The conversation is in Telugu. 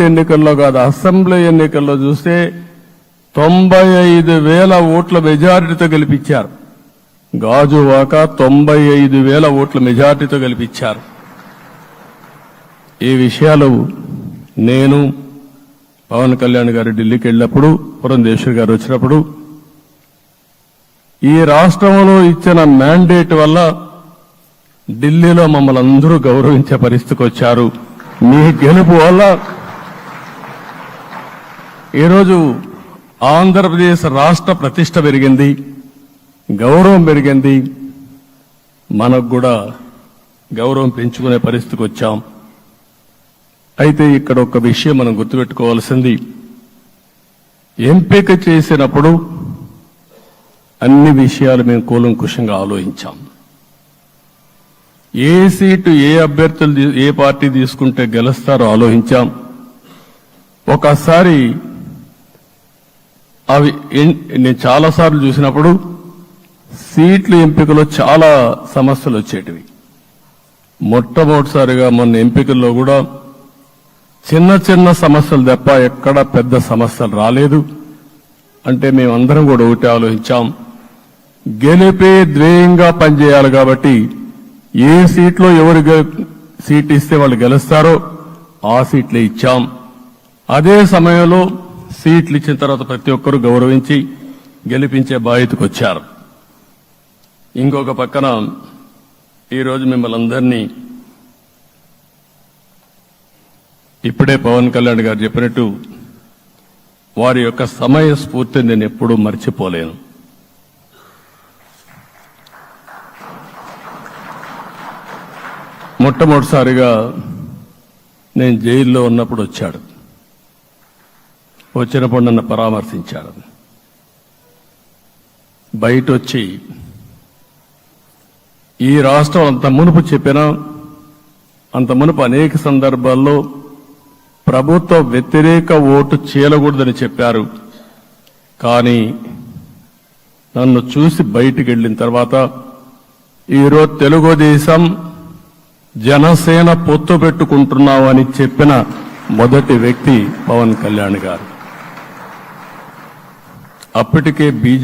పార్లమెంట్ ఎన్నికల్లో కాదు, అసెంబ్లీ ఎన్నికల్లో చూస్తే 95,000 ఓట్ల మెజారిటీతో గెలిపించారు. గాజువాక 95,000 ఓట్ల మెజారిటీతో గెలిపించారు. ఈ విషయాలు నేను పవన్ కళ్యాణ్ గారు ఢిల్లీకి వెళ్ళినప్పుడు, పురంధేశ్వరి గారు వచ్చినప్పుడు, ఈ రాష్ట్రంలో ఇచ్చిన మ్యాండేట్ వల్ల ఢిల్లీలో మమ్మల్ని అందరూ గౌరవించే పరిస్థితికి వచ్చారు. మీ గెలుపు వల్ల ఈరోజు ఆంధ్రప్రదేశ్ రాష్ట్ర ప్రతిష్ట పెరిగింది, గౌరవం పెరిగింది. మనకు కూడా గౌరవం పెంచుకునే పరిస్థితికి వచ్చాం. అయితే ఇక్కడ ఒక విషయం మనం గుర్తుపెట్టుకోవాల్సింది, ఎంపిక చేసినప్పుడు అన్ని విషయాలు మేము కూలంకుషంగా ఆలోచించాం. ఏ సీటు ఏ అభ్యర్థులు ఏ పార్టీ తీసుకుంటే గెలుస్తారో ఆలోచించాం. ఒకసారి అవి నేను చాలాసార్లు చూసినప్పుడు సీట్ల ఎంపికలో చాలా సమస్యలు వచ్చేటివి. మొట్టమొదటిసారిగా మొన్న ఎంపికల్లో కూడా చిన్న చిన్న సమస్యలు తప్ప ఎక్కడ పెద్ద సమస్యలు రాలేదు. అంటే మేమందరం కూడా ఒకటి ఆలోచించాం, గెలిపే ధ్యేయంగా పనిచేయాలి. కాబట్టి ఏ సీట్లో ఎవరు సీట్ ఇస్తే వాళ్ళు గెలుస్తారో ఆ సీట్లే ఇచ్చాం. అదే సమయంలో సీట్లు ఇచ్చిన తర్వాత ప్రతి ఒక్కరూ గౌరవించి గెలిపించే బాధ్యతకు వచ్చారు. ఇంకొక పక్కన ఈరోజు మిమ్మల్ని అందరినీ ఇప్పుడే పవన్ కళ్యాణ్ గారు చెప్పినట్టు వారి యొక్క సమయ స్ఫూర్తిని నేను ఎప్పుడూ మర్చిపోలేను. మొట్టమొదటిసారిగా నేను జైల్లో ఉన్నప్పుడు వచ్చాడు. వచ్చినప్పుడు నన్ను పరామర్శించాడు. బయట వచ్చి ఈ రాష్ట్రం అంత మునుపు చెప్పినా, అంత మునుపు అనేక సందర్భాల్లో ప్రభుత్వ వ్యతిరేక ఓటు చేయకూడదని చెప్పారు. కానీ నన్ను చూసి బయటికి వెళ్ళిన తర్వాత ఈరోజు తెలుగుదేశం జనసేన పొత్తు పెట్టుకుంటున్నామని చెప్పిన మొదటి వ్యక్తి పవన్ కళ్యాణ్ గారు. అప్పటికే బీజేపీ